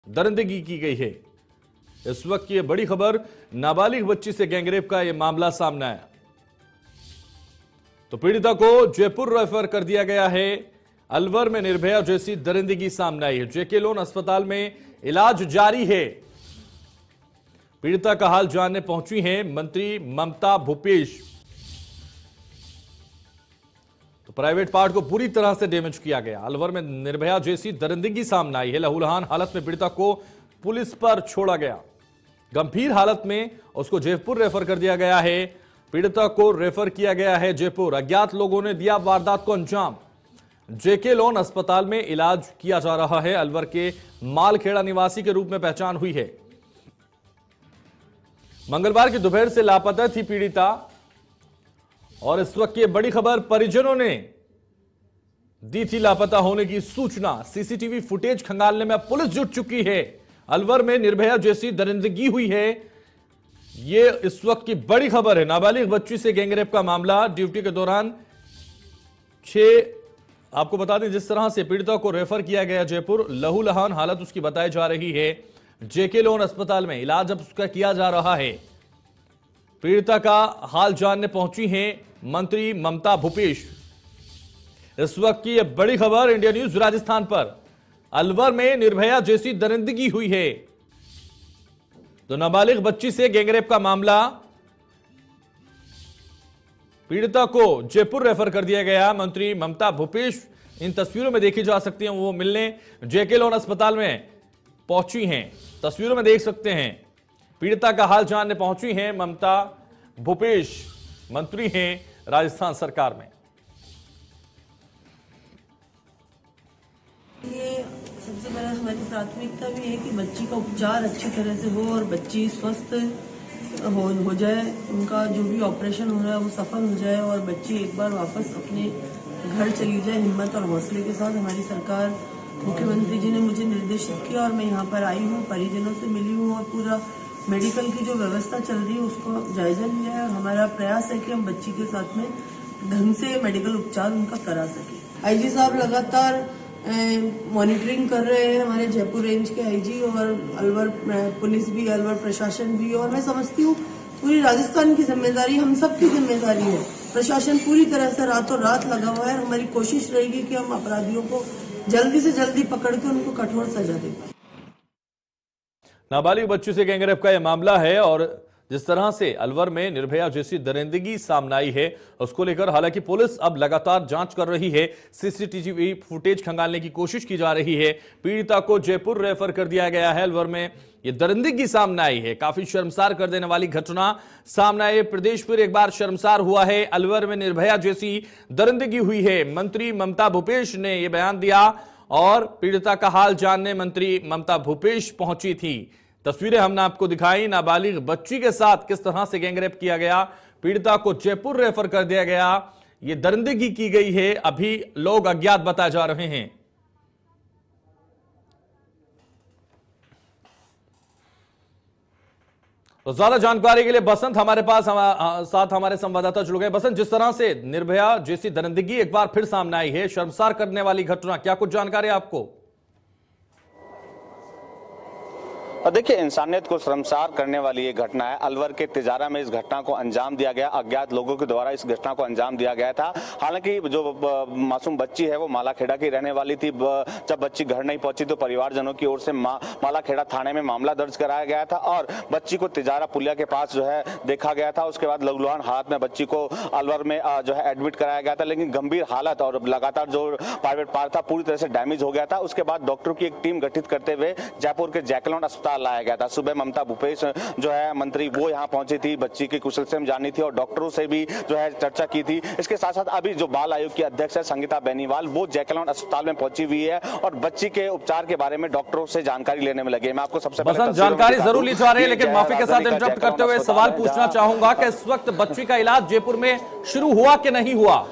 दरिंदगी की गई है। इस वक्त की बड़ी खबर, नाबालिग बच्ची से गैंगरेप का यह मामला सामने आया। तो पीड़िता को जयपुर रेफर कर दिया गया है। अलवर में निर्भया जैसी दरिंदगी सामने आई है। जेके लोन अस्पताल में इलाज जारी है। पीड़िता का हाल जानने पहुंची हैं मंत्री ममता भूपेश। तो प्राइवेट पार्ट को पूरी तरह से डैमेज किया गया। अलवर में निर्भया जैसी दरिंदगी सामने आई है। लहूलुहान हालत में पीड़िता को पुलिस पर छोड़ा गया। गंभीर हालत में उसको जयपुर रेफर कर दिया गया है। पीड़िता को रेफर किया गया है जयपुर। अज्ञात लोगों ने दिया वारदात को अंजाम। जेके लोन अस्पताल में इलाज किया जा रहा है। अलवर के मालखेड़ा निवासी के रूप में पहचान हुई है। मंगलवार की दोपहर से लापता थी पीड़िता और इस वक्त की बड़ी खबर, परिजनों ने दी थी लापता होने की सूचना। सीसीटीवी फुटेज खंगालने में पुलिस जुट चुकी है। अलवर में निर्भया जैसी दरिंदगी हुई है। यह इस वक्त की बड़ी खबर है। नाबालिग बच्ची से गैंगरेप का मामला। ड्यूटी के दौरान आपको बता दें जिस तरह से पीड़िता को रेफर किया गया जयपुर। लहूलुहान हालत उसकी बताई जा रही है। जेके लोन अस्पताल में इलाज अब उसका किया जा रहा है। पीड़िता का हाल जानने पहुंची हैं मंत्री ममता भूपेश। इस वक्त की यह बड़ी खबर इंडिया न्यूज राजस्थान पर। अलवर में निर्भया जैसी दरिंदगी हुई है। तो नाबालिग बच्ची से गैंगरेप का मामला। पीड़िता को जयपुर रेफर कर दिया गया। मंत्री ममता भूपेश इन तस्वीरों में देखी जा सकती हैं, वो मिलने जेके लोन अस्पताल में पहुंची हैं। तस्वीरों में देख सकते हैं पीड़िता का हाल जानने पहुंची हैं ममता भूपेश, मंत्री हैं राजस्थान सरकार में। ये सबसे पहले हमारी प्राथमिकता भी है कि बच्ची का उपचार अच्छी तरह से हो और बच्ची स्वस्थ हो जाए। उनका जो भी ऑपरेशन हो रहा है वो सफल हो जाए और बच्ची एक बार वापस अपने घर चली जाए हिम्मत और हौसले के साथ। हमारी सरकार, मुख्यमंत्री जी ने मुझे निर्देशित किया और मैं यहाँ पर आई हूँ, परिजनों से मिली हूँ और पूरा मेडिकल की जो व्यवस्था चल रही है उसको जायजा लिया है। हमारा प्रयास है कि हम बच्ची के साथ में ढंग से मेडिकल उपचार उनका करा सके। आईजी साहब लगातार मॉनिटरिंग कर रहे हैं, हमारे जयपुर रेंज के आईजी और अलवर पुलिस भी, अलवर प्रशासन भी। और मैं समझती हूँ पूरी राजस्थान की जिम्मेदारी, हम सब की जिम्मेदारी है। प्रशासन पूरी तरह से रातों रात लगा हुआ है। हमारी कोशिश रहेगी कि हम अपराधियों को जल्दी से जल्दी पकड़ के उनको कठोर सजा दें। नाबालिग बच्ची से गैंगरेप का यह मामला है और जिस तरह से अलवर में निर्भया जैसी दरिंदगी सामने आई है उसको लेकर हालांकि पुलिस अब लगातार जांच कर रही है। सीसीटीवी फुटेज खंगालने की कोशिश की जा रही है। पीड़िता को जयपुर रेफर कर दिया गया है। अलवर में ये दरिंदगी सामने आई है। काफी शर्मसार कर देने वाली घटना सामने आई है। प्रदेश फिर एक बार शर्मसार हुआ है। अलवर में निर्भया जैसी दरिंदगी हुई है। मंत्री ममता भूपेश ने यह बयान दिया और पीड़िता का हाल जानने मंत्री ममता भूपेश पहुंची थी। तस्वीरें हमने आपको दिखाई। नाबालिग बच्ची के साथ किस तरह से गैंगरेप किया गया, पीड़िता को जयपुर रेफर कर दिया गया, यह दरिंदगी की गई है। अभी लोग अज्ञात बताए जा रहे हैं। तो ज्यादा जानकारी के लिए बसंत हमारे पास साथ हमारे संवाददाता जुड़ गए। बसंत, जिस तरह से निर्भया जैसी दरिंदगी एक बार फिर सामने आई है, शर्मसार करने वाली घटना, क्या कुछ जानकारी आपको? और देखिए, इंसानियत को शर्मसार करने वाली ये घटना है। अलवर के तिजारा में इस घटना को अंजाम दिया गया। अज्ञात लोगों के द्वारा इस घटना को अंजाम दिया गया था। हालांकि जो मासूम बच्ची है वो मालाखेड़ा की रहने वाली थी। जब बच्ची घर नहीं पहुंची तो परिवारजनों की ओर से मालाखेड़ा थाने में मामला दर्ज कराया गया था और बच्ची को तिजारा पुलिया के पास जो है देखा गया था। उसके बाद लहूलुहान हालत में बच्ची को अलवर में जो है एडमिट कराया गया था, लेकिन गंभीर हालत और लगातार जो प्राइवेट पार्ट था पूरी तरह से डैमेज हो गया था। उसके बाद डॉक्टरों की एक टीम गठित करते हुए जयपुर के जेके लोन अस्पताल लाया गया था। सुबह ममता भूपेश जो है मंत्री वो यहां पहुंची थी, बच्ची की कुशलक्षेम जाननी थी और डॉक्टरों से भी जो है चर्चा की थी। इसके साथ साथ अभी जो बाल आयोग की अध्यक्ष है संगीता बेनीवाल, वो जेके लोन अस्पताल में पहुंची हुई है और बच्ची के उपचार के बारे में डॉक्टरों से जानकारी लेने में लगे। मैं आपको सबसे पहले जानकारी जरूर ली जा रही है, लेकिन माफी के साथ इंटरप्ट करते हुए सवाल पूछना चाहूंगा कि इस वक्त बच्ची का इलाज जयपुर में शुरू हुआ कि नहीं हुआ?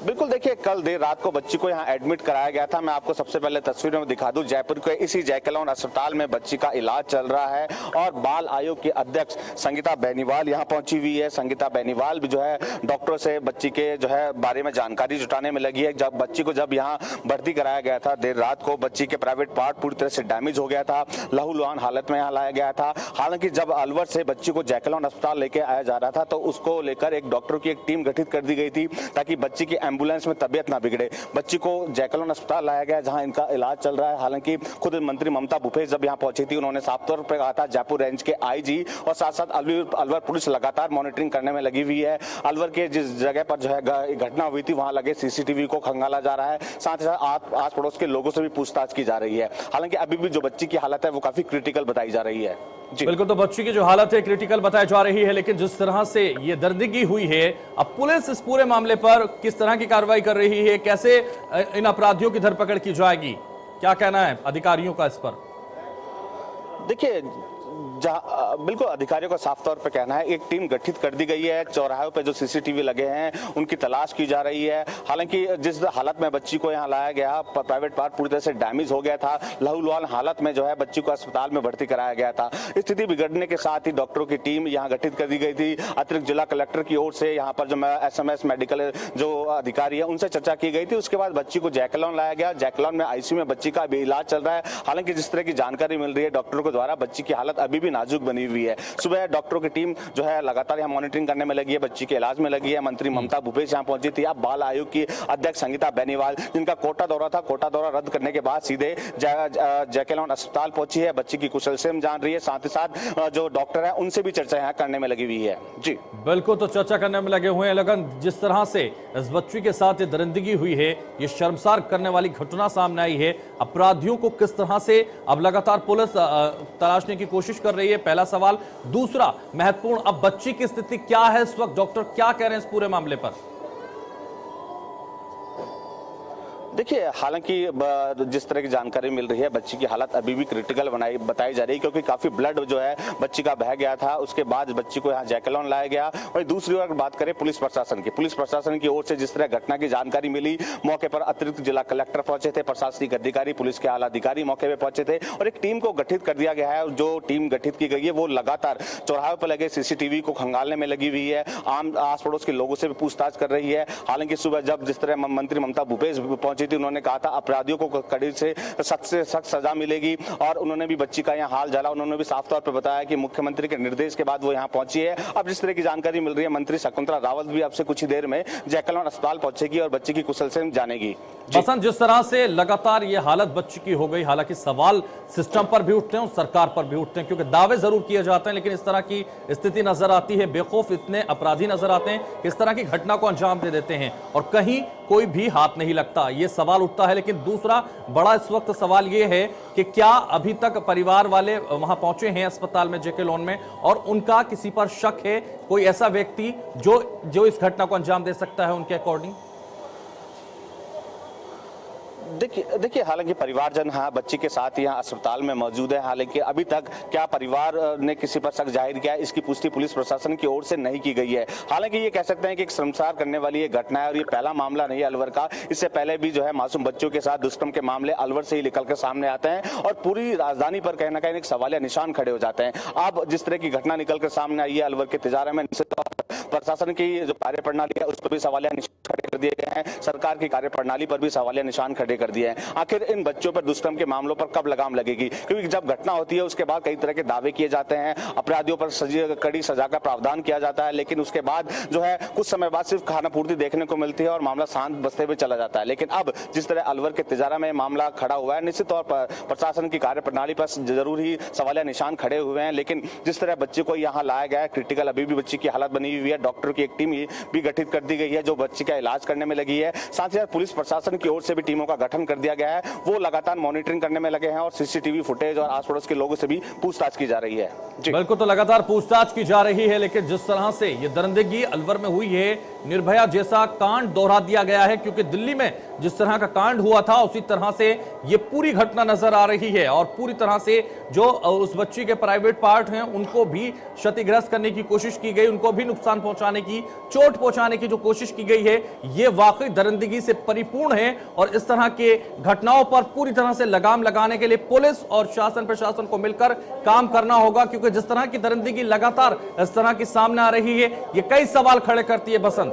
बिल्कुल, देखिए कल देर रात को बच्ची को यहाँ एडमिट कराया गया था। मैं आपको सबसे पहले तस्वीरों में दिखा दूं, जयपुर के इसी जयकलौन अस्पताल में बच्ची का इलाज चल रहा है और बाल आयोग की अध्यक्ष संगीता बेनीवाल यहाँ पहुंची हुई है। संगीता बेनीवाल भी जो है डॉक्टरों से बच्ची के जो है बारे में जानकारी जुटाने में लगी है। जब बच्ची को यहाँ भर्ती कराया गया था देर रात को, बच्ची के प्राइवेट पार्ट पूरी तरह से डैमेज हो गया था, लहूलुहान हालत में यहाँ लाया गया था। हालांकि जब अलवर से बच्ची को जयकलौन अस्पताल लेके आया जा रहा था तो उसको लेकर एक डॉक्टरों की एक टीम गठित कर दी गई थी ताकि बच्ची की एम्बुलेंस में तबियत ना बिगड़े। बच्ची को जयकलौन अस्पताल लाया गया जहां इनका इलाज चल रहा है। हालांकि खुद मंत्री ममता भूपेश जब यहां पहुंची थी, उन्होंने साफ तौर पर कहा था जयपुर रेंज के आईजी और साथ साथ अलवर पुलिस लगातार मॉनिटरिंग करने में लगी हुई है। अलवर के जिस जगह पर जो है घटना हुई थी वहां लगे सीसीटीवी को खंगाला जा रहा है, साथ ही साथ आस पड़ोस के लोगों से भी पूछताछ की जा रही है। हालांकि अभी भी जो बच्ची की हालत है वो काफी क्रिटिकल बताई जा रही है। बिल्कुल, तो बच्ची की जो हालत है क्रिटिकल बताई जा रही है, लेकिन जिस तरह से ये दर्दगी हुई है, अब पुलिस इस पूरे मामले पर किस तरह की कार्रवाई कर रही है, कैसे इन अपराधियों की धरपकड़ की जाएगी, क्या कहना है अधिकारियों का इस पर? देखिए, बिल्कुल अधिकारियों का साफ तौर पे कहना है एक टीम गठित कर दी गई है। चौराहों पे जो सीसीटीवी लगे हैं उनकी तलाश की जा रही है। हालांकि जिस हालत में बच्ची को यहाँ लाया गया, प्राइवेट पार्ट पूरी तरह से डैमेज हो गया था, लहूलुहान हालत में जो है बच्ची को अस्पताल में भर्ती कराया गया था। स्थिति बिगड़ने के साथ ही डॉक्टरों की टीम यहाँ गठित कर दी गई थी। अतिरिक्त जिला कलेक्टर की ओर से यहाँ पर जो SMS मेडिकल जो अधिकारी है उनसे चर्चा की गई थी। उसके बाद बच्ची को जयकलौन लाया गया। जयकलौन में ICU में बच्ची का अभी इलाज चल रहा है। हालांकि जिस तरह की जानकारी मिल रही है डॉक्टरों के द्वारा, बच्ची की हालत अभी भी नाजुक बनी हुई है। सुबह डॉक्टरों की टीम जो है लगातार यहाँ मॉनिटरिंग करने में लगी है, बच्ची के इलाज में लगी है। मंत्री ममता भूपेश यहाँ पहुंची थी। अब बाल आयोग की अध्यक्ष संगीता बेनीवाल, जिनका कोटा दौरा था, कोटा दौरा रद्द करने के बाद सीधे जयकलौन अस्पताल पहुंची है। बच्ची की कुशलक्षेम जान रही है, साथ ही साथ जो डॉक्टर है उनसे भी चर्चा यहाँ करने में लगी हुई है। जी बिल्कुल, तो चर्चा करने में लगे हुए हैं। लेकिन जिस तरह से इस बच्ची के साथ ये दरिंदगी हुई है, ये शर्मसार करने वाली घटना सामने आई है, अपराधियों को किस तरह से अब लगातार पुलिस तलाशने की कोशिश कर रही है, पहला सवाल। दूसरा महत्वपूर्ण, अब बच्ची की स्थिति क्या है इस वक्त, डॉक्टर क्या कह रहे हैं इस पूरे मामले पर? देखिए, हालांकि जिस तरह की जानकारी मिल रही है बच्ची की हालत अभी भी क्रिटिकल बताई जा रही है, क्योंकि काफी ब्लड जो है बच्ची का बह गया था। उसके बाद बच्ची को यहाँ जयकलौन लाया गया। और दूसरी ओर बात करें पुलिस प्रशासन की ओर से जिस तरह घटना की जानकारी मिली, मौके पर अतिरिक्त जिला कलेक्टर पहुंचे थे, प्रशासनिक अधिकारी, पुलिस के आला अधिकारी मौके पर पहुंचे थे और एक टीम को गठित कर दिया गया है। जो टीम गठित की गई है वो लगातार चौराहे पर लगे सीसीटीवी को खंगालने में लगी हुई है, आम आस पड़ोस के लोगों से भी पूछताछ कर रही है। हालांकि सुबह जब जिस तरह मंत्री ममता भूपेश पहुंची थी, उन्होंने कहा था अपराधियों को कड़ी से सख्त सजा मिलेगी और उन्होंने भी बच्ची का यहाँ हाल जाला। उन्होंने भी साफ तौर पर बताया कि मुख्यमंत्री के निर्देश के बाद वो यहाँ पहुंची है। अब जिस तरह की जानकारी मिल रही है, मंत्री शकुंतला रावत भी अब से कुछ ही देर में जयकलौन अस्पताल पहुंचेगी और बच्ची की कुशलक्षेम जानेगी। बसंत, जिस तरह से लगातार ये हालत बच्ची की हो गई, हालांकि सवाल सिस्टम पर भी उठते हैं और सरकार पर भी उठते हैं, क्योंकि दावे जरूर किए जाते हैं लेकिन इस तरह की स्थिति नजर आती है, बेखौफ इतने अपराधी नजर आते हैं, इस तरह की घटना को अंजाम दे देते हैं और कहीं कोई भी हाथ नहीं लगता, ये सवाल उठता है। लेकिन दूसरा बड़ा इस वक्त सवाल ये है कि क्या अभी तक परिवार वाले वहां पहुंचे हैं अस्पताल में जयकलौन में और उनका किसी पर शक है, कोई ऐसा व्यक्ति जो इस घटना को अंजाम दे सकता है उनके अकॉर्डिंग? देखिए हालांकि परिवारजन हाँ बच्ची के साथ यहाँ अस्पताल में मौजूद है। हालांकि अभी तक क्या परिवार ने किसी पर शक जाहिर किया है, इसकी पुष्टि पुलिस प्रशासन की ओर से नहीं की गई है। हालांकि ये कह सकते हैं कि एक शर्मसार करने वाली ये घटना है और ये पहला मामला नहीं है अलवर का। इससे पहले भी जो है मासूम बच्चों के साथ दुष्कर्म के मामले अलवर से ही निकल कर सामने आते हैं और पूरी राजधानी पर कहीं ना कहीं एक सवालिया निशान खड़े हो जाते हैं। अब जिस तरह की घटना निकल कर सामने आई है अलवर के तिजारा में, प्रशासन की जो कार्यप्रणाली है उस पर भी सवालिया निशान खड़े कर दिए गए हैं, सरकार की कार्यप्रणाली पर भी सवालिया निशान खड़े कर दिए हैं। आखिर इन बच्चों पर दुष्कर्म के मामलों पर कब लगाम लगेगी? क्योंकि जब घटना होती है उसके बाद कई तरह के दावे किए जाते हैं, अपराधियों पर कड़ी सजा का प्रावधान किया जाता है, लेकिन उसके बाद जो है कुछ समय बाद सिर्फ खानापूर्ति देखने को मिलती है और मामला शांत बसते हुए चला जाता है। लेकिन अब जिस तरह अलवर के तिजारा में मामला खड़ा हुआ है, निश्चित तौर पर प्रशासन की कार्यप्रणाली पर जरूर ही सवालिया निशान खड़े हुए हैं। लेकिन जिस तरह बच्चे को यहाँ लाया गया है, क्रिटिकल अभी भी बच्ची की हालत बनी हुई है, डॉक्टर की एक टीम भी गठित कर दी गई है जो बच्ची का इलाज करने में लगी है। साथ ही साथ पुलिस प्रशासन की ओर से भी टीमों का गठन कर दिया गया है, वो लगातार मॉनिटरिंग करने में लगे हैं और सीसीटीवी फुटेज और आस पड़ोस के लोगों से भी पूछताछ की जा रही है। बिल्कुल, तो लगातार पूछताछ की जा रही है। लेकिन जिस तरह से ये दरिंदगी अलवर में हुई है, निर्भया जैसा कांड दोहरा दिया गया है, क्योंकि दिल्ली में जिस तरह का कांड हुआ था उसी तरह से ये पूरी घटना नजर आ रही है और पूरी तरह से जो उस बच्ची के प्राइवेट पार्ट हैं उनको भी क्षतिग्रस्त करने की कोशिश की गई, उनको भी नुकसान पहुंचाने की, चोट पहुंचाने की जो कोशिश की गई है, ये वाकई दरिंदगी से परिपूर्ण है। और इस तरह के घटनाओं पर पूरी तरह से लगाम लगाने के लिए पुलिस और शासन प्रशासन को मिलकर काम करना होगा, क्योंकि जिस तरह की दरिंदगी लगातार इस तरह की सामने आ रही है, ये कई सवाल खड़े करती है। बसंत,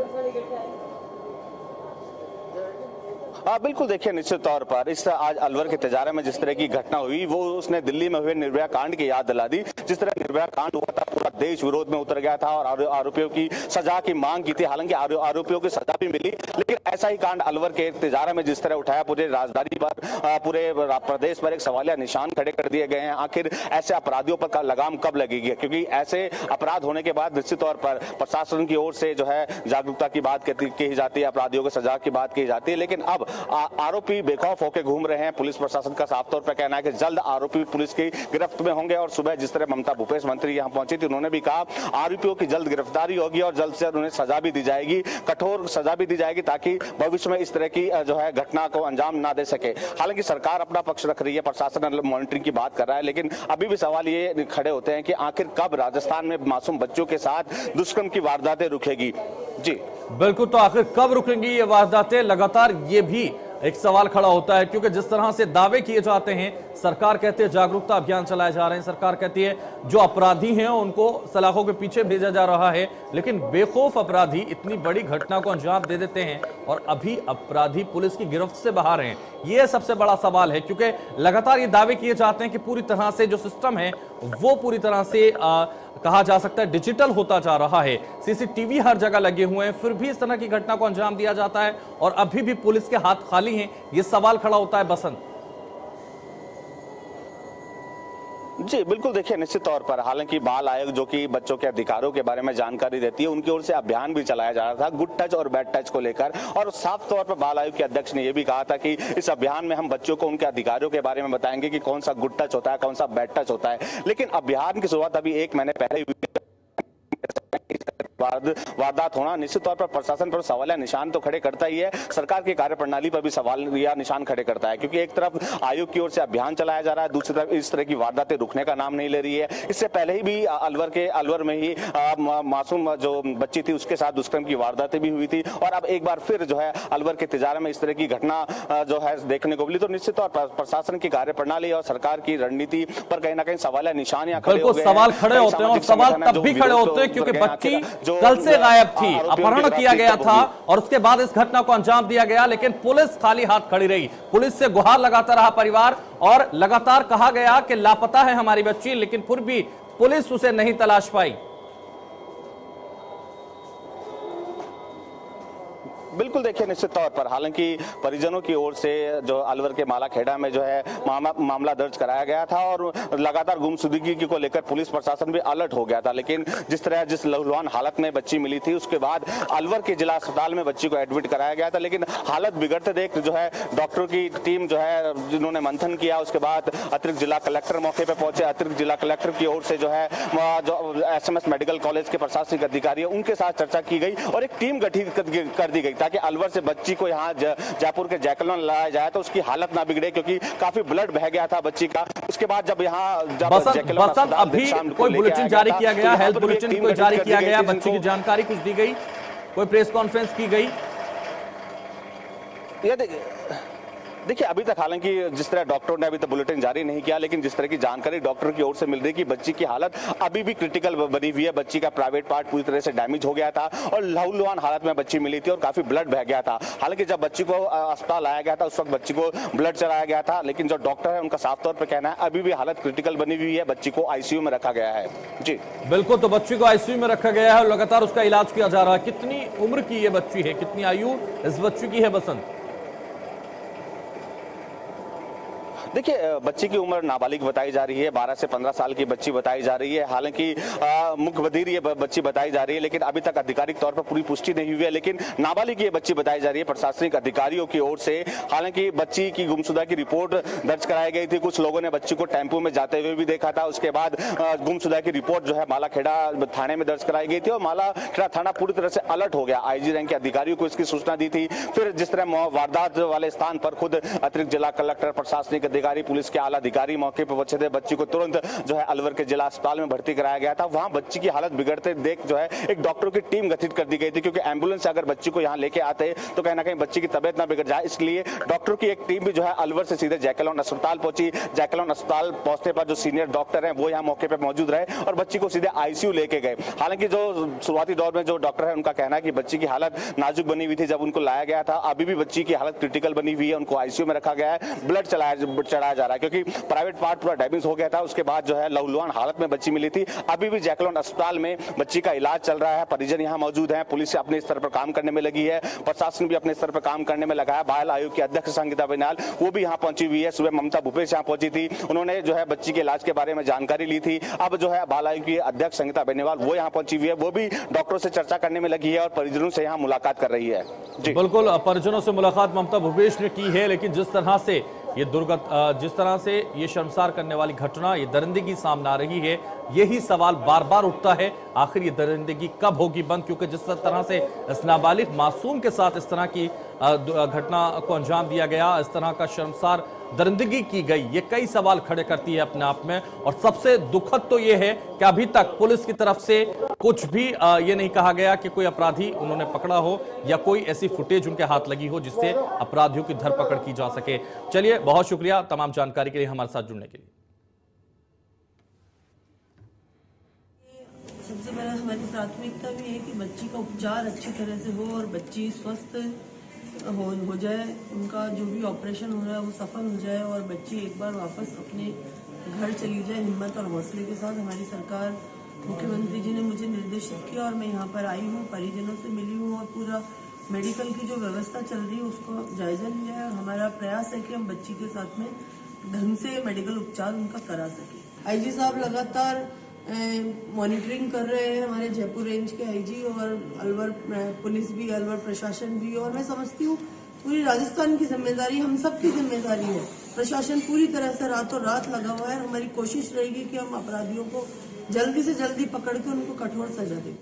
बिल्कुल, देखिए निश्चित तौर पर इस आज अलवर के तिजारा में जिस तरह की घटना हुई वो उसने दिल्ली में हुए निर्भया कांड की याद दिला दी। जिस तरह निर्भया कांड हुआ था पूरा देश विरोध में उतर गया था और आरोपियों की सजा की मांग की थी। हालांकि आरोपियों की सजा भी मिली, लेकिन ऐसा ही कांड अलवर के तिजारा में जिस तरह उठाया, पूरे राजधानी पर, पूरे प्रदेश पर एक सवालिया निशान खड़े कर दिए गए हैं। आखिर ऐसे अपराधियों पर लगाम कब लगेगी, क्योंकि ऐसे अपराध होने के बाद निश्चित तौर पर प्रशासन की ओर से जो है जागरूकता की बात की जाती है, अपराधियों को सजा की बात की जाती है, लेकिन अब आरोपी बेखौफ होकर घूम रहे हैं। पुलिस प्रशासन का साफ तौर पर कहना है कि जल्द आरोपी पुलिस की गिरफ्त में होंगे। और सुबह जिस तरह ममता भूपेश मंत्री यहां पहुंची थी, उन्होंने भी कहा आरोपियों की जल्द गिरफ्तारी होगी और जल्द से जल्द उन्हें सजा भी दी जाएगी, कठोर सजा भी दी जाएगी, ताकि भविष्य में इस तरह की जो है घटना को अंजाम ना दे सके। हालांकि सरकार अपना पक्ष रख रही है, प्रशासन मॉनिटरिंग की बात कर रहा है, लेकिन अभी भी सवाल ये खड़े होते हैं कि आखिर कब राजस्थान में मासूम बच्चों के साथ दुष्कर्म की वारदातें रुकेगी। जी बिल्कुल, तो आखिर कब रुकेंगी ये वारदातें, लगातार ये भी एक सवाल खड़ा होता है, क्योंकि जिस तरह से दावे किए जाते हैं, सरकार कहती है जागरूकता अभियान चलाए जा रहे हैं, सरकार कहती है जो अपराधी हैं उनको सलाखों के पीछे भेजा जा रहा है, लेकिन बेखौफ अपराधी इतनी बड़ी घटना को अंजाम दे देते हैं और अभी अपराधी पुलिस की गिरफ्त से बाहर हैं। यह सबसे बड़ा सवाल है, क्योंकि लगातार ये दावे किए जाते हैं कि पूरी तरह से जो सिस्टम है वो पूरी तरह से कहा जा सकता है डिजिटल होता जा रहा है, सीसीटीवी हर जगह लगे हुए हैं, फिर भी इस तरह की घटना को अंजाम दिया जाता है और अभी भी पुलिस के हाथ खाली हैं। ये सवाल खड़ा होता है। बसंत जी बिल्कुल, देखिए निश्चित तौर पर हालांकि बाल आयोग जो कि बच्चों के अधिकारों के बारे में जानकारी देती है, उनकी ओर से अभियान भी चलाया जा रहा था गुड टच और बैड टच को लेकर, और साफ तौर पर बाल आयोग के अध्यक्ष ने यह भी कहा था कि इस अभियान में हम बच्चों को उनके अधिकारों के बारे में बताएंगे कि कौन सा गुड टच होता है, कौन सा बैड टच होता है। लेकिन अभियान की शुरुआत अभी 1 महीने पहले हुई, वारदात होना निश्चित तौर पर प्रशासन पर सवालिया निशान तो खड़े करता ही है, सरकार की कार्यप्रणाली पर भी सवाल या निशान खड़े करता है, क्योंकि एक तरफ आयोग की ओर से अभियान चलाया जा रहा है, दूसरी तरफ इस तरह की वारदातें रुकने का नाम नहीं ले रही है। इससे पहले ही भी अलवर में ही मासूम जो बच्ची थी उसके साथ दुष्कर्म की वारदातें भी हुई थी, और अब एक बार फिर जो है अलवर के तिजारा में इस तरह की घटना जो है देखने को मिली। तो निश्चित तौर पर प्रशासन की कार्यप्रणाली और सरकार की रणनीति पर कहीं ना कहीं सवालिया निशान या खड़े हो गए हैं। सवाल खड़े होते हैं और सवाल तब भी खड़े होते हैं क्योंकि बच्ची कल से गायब थी, अपहरण किया गया था और उसके बाद इस घटना को अंजाम दिया गया, लेकिन पुलिस खाली हाथ खड़ी रही। पुलिस से गुहार लगाता रहा परिवार और लगातार कहा गया कि लापता है हमारी बच्ची, लेकिन फिर भी पुलिस उसे नहीं तलाश पाई। बिल्कुल, देखिए निश्चित तौर पर हालांकि परिजनों की ओर से जो अलवर के मालाखेड़ा में जो है मामला दर्ज कराया गया था और लगातार गुमशुदगी को लेकर पुलिस प्रशासन भी अलर्ट हो गया था, लेकिन जिस लहूलुहान हालत में बच्ची मिली थी उसके बाद अलवर के जिला अस्पताल में बच्ची को एडमिट कराया गया था, लेकिन हालत बिगड़ते देख जो है डॉक्टरों की टीम जो है जिन्होंने मंथन किया, उसके बाद अतिरिक्त जिला कलेक्टर मौके पर पहुंचे। अतिरिक्त जिला कलेक्टर की ओर से जो है जो SMS मेडिकल कॉलेज के प्रशासनिक अधिकारी है उनके साथ चर्चा की गई और एक टीम गठित कर दी गई ताकि अलवर से बच्ची को यहाँ जयपुर के जैकलोन लाया जाए तो उसकी हालत ना बिगड़े, क्योंकि काफी ब्लड बह गया था बच्ची का। उसके बाद जब यहाँ बसंत अभी कोई बुलेटिन जारी किया गया, हेल्थ बुलेटिन कोई जारी किया गया, बच्ची की जानकारी कुछ दी गई, कोई प्रेस कॉन्फ्रेंस की गई? देखिए अभी तक हालांकि जिस तरह डॉक्टरों ने अभी तक बुलेटिन जारी नहीं किया, लेकिन जिस तरह की जानकारी डॉक्टर की ओर से मिल रही है कि बच्ची की हालत अभी भी क्रिटिकल बनी हुई है। बच्ची का प्राइवेट पार्ट पूरी तरह से डैमेज हो गया था और लहूलुहान हालत में बच्ची मिली थी और काफी ब्लड बह गया था। हालांकि जब बच्ची को अस्पताल लाया गया था उस वक्त बच्ची को ब्लड चढ़ाया गया था, लेकिन जो डॉक्टर है उनका साफ तौर पर कहना है अभी भी हालत क्रिटिकल बनी हुई है, बच्ची को ICU में रखा गया है। जी बिल्कुल, तो बच्ची को ICU में रखा गया है और लगातार उसका इलाज किया जा रहा है। कितनी उम्र की ये बच्ची है, कितनी आयु इस बच्ची की है? बसंत देखिए, बच्ची की उम्र नाबालिग बताई जा रही है, 12 से 15 साल की बच्ची बताई जा रही है। हालांकि मुख्य बधिर ये बच्ची बताई जा रही है, लेकिन अभी तक आधिकारिक तौर पर पूरी पुष्टि नहीं हुई है। लेकिन नाबालिग ये बच्ची बताई जा रही है प्रशासनिक अधिकारियों की ओर से। हालांकि बच्ची की गुमशुदा की रिपोर्ट दर्ज कराई गई थी। कुछ लोगों ने बच्ची को टेम्पो में जाते हुए भी देखा था। उसके बाद गुमशुदा की रिपोर्ट जो है मालाखेड़ा थाने में दर्ज कराई गई थी और मालाखेड़ा थाना पूरी तरह से अलर्ट हो गया। आईजी रैंक के अधिकारियों को इसकी सूचना दी थी। फिर जिस तरह वारदात वाले स्थान पर खुद अतिरिक्त जिला कलेक्टर, प्रशासनिक अधिकारी, पुलिस के आला अधिकारी मौके पर पहुंचे थे। बच्ची को तुरंत जो है अलवर के जिला अस्पताल में भर्ती कराया गया था। वहां बच्ची की हालत बिगड़ते देख जो है एक डॉक्टरों की टीम गठित कर दी गई थी, क्योंकि एम्बुलेंस से अगर बच्ची को यहाँ लेके आते तो कहीं ना कहीं बच्ची की तबियत ना बिगड़ जाए। इसलिए डॉक्टरों की एक टीम भी जो है अलवर से सीधे जैकलॉन अस्पताल पहुंची। जैकलॉन अस्पताल पहुंचने पर जो सीनियर डॉक्टर हैं वो यहाँ मौके पर मौजूद रहे और बच्ची को सीधे आईसीयू लेके गए। हालांकि जो शुरुआती दौर में जो डॉक्टर है उनका कहना है कि बच्ची की हालत नाजुक बनी हुई थी जब उनको लाया गया था। अभी भी बच्ची की हालत क्रिटिकल बनी हुई है, उनको आईसीयू में रखा गया है, ब्लड चढ़ाया जा रहा है, क्योंकि प्राइवेट पार्ट पूरा डैमेज हो गया था। उसके बाद जो है लहूलुहान हालत में बच्ची मिली थी। अभी भी जैकलॉन अस्पताल में बच्ची का इलाज चल रहा है। परिजन यहाँ मौजूद हैं। पुलिस अपने स्तर पर काम करने में लगी है, प्रशासन भी अपने स्तर पर काम करने में लगा है। बाल आयोग की अध्यक्ष संगीता बेनीवाल वो भी यहाँ पहुंची हुई है। सुबह ममता भूपेश यहाँ पहुंची थी, उन्होंने जो है बच्ची के इलाज के बारे में जानकारी ली थी। अब जो है बाल आयोग की अध्यक्ष संगीता बेनीवाल वो यहाँ पहुंची हुई है, वो भी डॉक्टरों से चर्चा करने में लगी है और परिजनों से यहाँ मुलाकात कर रही है। जी बिल्कुल, परिजनों से मुलाकात ममता भूपेश ने की है, लेकिन जिस तरह से ये शर्मसार करने वाली घटना, ये दरिंदगी सामने आ रही है, यही सवाल बार बार उठता है, आखिर ये दरिंदगी कब होगी बंद? क्योंकि जिस तरह से इस नाबालिग मासूम के साथ इस तरह की घटना को अंजाम दिया गया, इस तरह का शर्मसार दरिंदगी की गई, ये कई सवाल खड़े करती है अपने आप में। और सबसे दुखद तो ये है कि अभी तक पुलिस की तरफ से कुछ भी ये नहीं कहा गया कि कोई अपराधी उन्होंने पकड़ा हो या कोई ऐसी फुटेज उनके हाथ लगी हो जिससे अपराधियों की धरपकड़ की जा सके। चलिए, बहुत शुक्रिया तमाम जानकारी के लिए हमारे साथ जुड़ने के लिए। सबसे पहले हमारी प्राथमिकता भी है कि बच्ची का उपचार अच्छी तरह से हो और बच्ची स्वस्थ हो जाए, उनका जो भी ऑपरेशन हो रहा है वो सफल हो जाए और बच्ची एक बार वापस अपने घर चली जाए हिम्मत और हौसले के साथ। हमारी सरकार, मुख्यमंत्री जी ने मुझे निर्देशित किया और मैं यहाँ पर आई हूँ, परिजनों से मिली हूँ और पूरा मेडिकल की जो व्यवस्था चल रही है उसको जायजा लिया है। हमारा प्रयास है कि हम बच्ची के साथ में ढंग से मेडिकल उपचार उनका करा सके। आईजी साहब लगातार मॉनिटरिंग कर रहे हैं, हमारे जयपुर रेंज के आईजी और अलवर पुलिस भी, अलवर प्रशासन भी, और मैं समझती हूँ पूरी राजस्थान की जिम्मेदारी, हम सब की जिम्मेदारी है। प्रशासन पूरी तरह से रातों रात लगा हुआ है। हमारी कोशिश रहेगी कि हम अपराधियों को जल्दी से जल्दी पकड़ के उनको कठोर सजा दें।